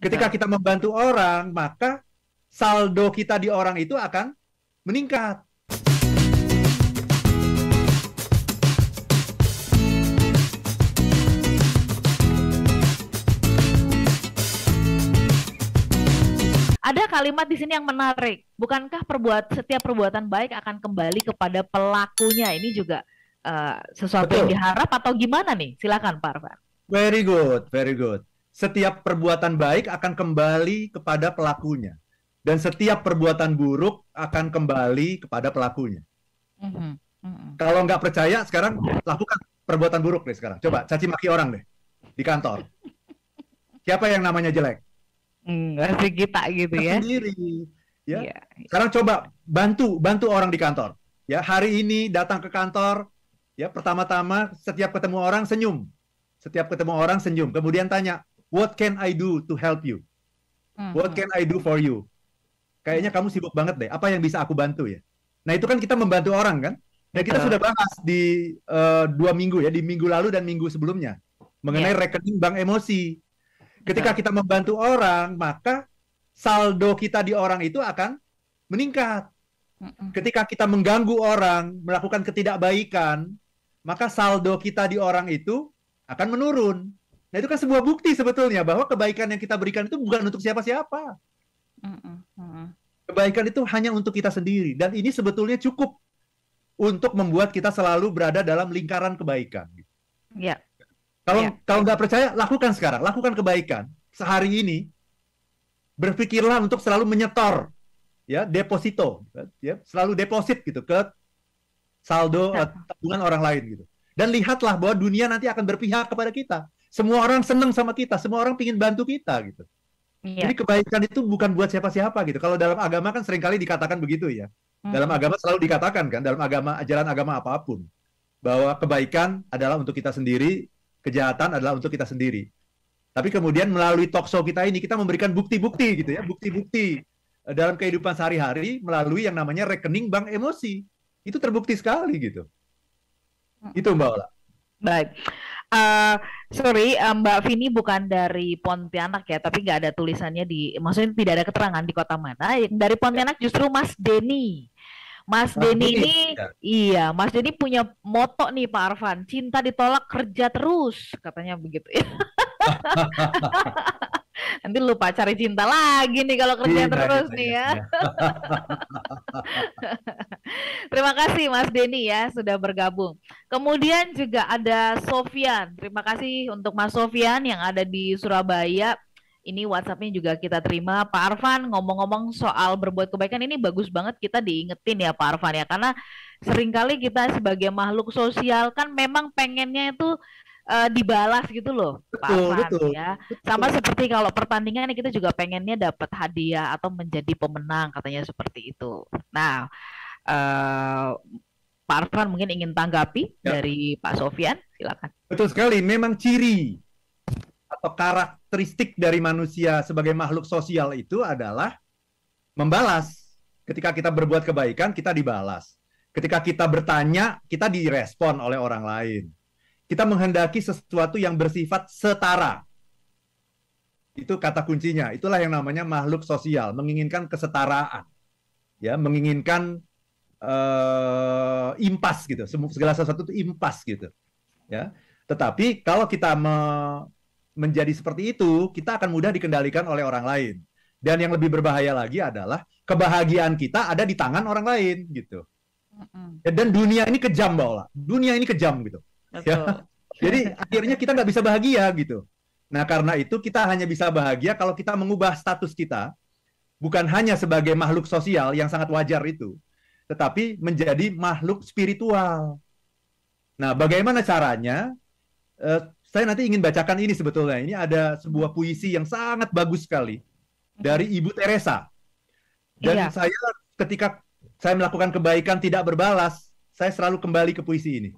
Ketika betul. kita membantu orang, maka saldo kita di orang itu akan meningkat. Ada kalimat di sini yang menarik. Bukankah setiap perbuatan baik akan kembali kepada pelakunya? Ini juga sesuatu yang Betul. diharap atau gimana nih? Silakan Pak Arfan. Very good, very good. Setiap perbuatan baik akan kembali kepada pelakunya. Dan setiap perbuatan buruk akan kembali kepada pelakunya. Mhm, mhm. Kalau nggak percaya, sekarang lakukan perbuatan buruk deh sekarang. Coba caci maki orang deh di kantor. Siapa yang namanya jelek? Enggak sih kita gitu Kita ya. sendiri. Ya. Iya. Sekarang coba bantu orang di kantor. Ya, hari ini datang ke kantor. Ya, pertama-tama setiap ketemu orang senyum. Setiap ketemu orang senyum. Kemudian tanya, what can I do to help you? What can I do for you? Kayaknya kamu sibuk banget deh. Apa yang bisa aku bantu ya? Nah, itu kan kita membantu orang kan? Dan kita Betul. sudah bahas di 2 minggu ya, di minggu lalu dan minggu sebelumnya mengenai Iya. rekening bank emosi. Ketika Betul. kita membantu orang, maka saldo kita di orang itu akan meningkat. Mhm. Ketika kita mengganggu orang, melakukan ketidakbaikan, maka saldo kita di orang itu akan menurun. Nah, itu kan sebuah bukti sebetulnya bahwa kebaikan yang kita berikan itu bukan untuk siapa-siapa. Mhm, mhm. Kebaikan itu hanya untuk kita sendiri. Dan ini sebetulnya cukup untuk membuat kita selalu berada dalam lingkaran kebaikan. Iya. Kalau Iya. kalau nggak percaya, lakukan sekarang. Lakukan kebaikan. Sehari ini, berpikirlah untuk selalu menyetor ya deposito, ya selalu deposit gitu ke saldo tabungan orang lain gitu. Dan lihatlah bahwa dunia nanti akan berpihak kepada kita. Semua orang senang sama kita, semua orang ingin bantu kita gitu. Iya. Jadi kebaikan itu bukan buat siapa-siapa gitu. Kalau dalam agama kan seringkali dikatakan begitu ya. Dalam Mhm. agama selalu dikatakan kan, dalam agama ajaran agama apapun, bahwa kebaikan adalah untuk kita sendiri, kejahatan adalah untuk kita sendiri. Tapi kemudian melalui talk show kita ini, kita memberikan bukti-bukti gitu ya, bukti-bukti dalam kehidupan sehari-hari melalui yang namanya rekening bank emosi. Itu terbukti sekali gitu. Itu Mbak Ola. Baik. Sorry, Mbak Vini bukan dari Pontianak ya, tapi nggak ada tulisannya maksudnya tidak ada keterangan di kota mana. Yang dari Pontianak justru Mas Denny. Mas Denny ini, Ya. iya, Mas Denny punya moto nih Pak Arfan, cinta ditolak kerja terus, katanya begitu ya. Nanti lupa cari cinta lagi nih kalau kerja terus nih ya. Terima kasih Mas Denny ya sudah bergabung. Kemudian juga ada Sofian. Terima kasih untuk Mas Sofian yang ada di Surabaya. Ini WhatsApp-nya juga kita terima. Pak Arfan, ngomong-ngomong soal berbuat kebaikan ini bagus banget kita diingetin ya Pak Arfan ya. Karena seringkali kita sebagai makhluk sosial kan memang pengennya itu dibalas gitu loh Pak Arfan Betul. ya. Sama seperti kalau pertandingan kita juga pengennya dapat hadiah atau menjadi pemenang katanya seperti itu. Nah, Pak Arfan mungkin ingin tanggapi dari Pak Sofian, silakan. Betul sekali, memang ciri atau karakteristik dari manusia sebagai makhluk sosial itu adalah membalas. Ketika kita berbuat kebaikan, kita dibalas. Ketika kita bertanya, kita direspon oleh orang lain. Kita menghendaki sesuatu yang bersifat setara. Itu kata kuncinya. Itulah yang namanya makhluk sosial, menginginkan kesetaraan. Ya, menginginkan impas gitu. Segala sesuatu itu impas gitu. Ya. Tetapi kalau kita menjadi seperti itu, kita akan mudah dikendalikan oleh orang lain. Dan yang lebih berbahaya lagi adalah kebahagiaan kita ada di tangan orang lain gitu. Dan dunia ini kejam, Mbak Ola. Dunia ini kejam gitu. Ya. Jadi akhirnya kita nggak bisa bahagia gitu. Nah karena itu kita hanya bisa bahagia kalau kita mengubah status kita bukan hanya sebagai makhluk sosial yang sangat wajar itu, tetapi menjadi makhluk spiritual. Nah bagaimana caranya? Saya nanti ingin bacakan ini sebetulnya. Ini ada sebuah puisi yang sangat bagus sekali dari Ibu Teresa. Dan saya ketika saya melakukan kebaikan tidak berbalas, saya selalu kembali ke puisi ini.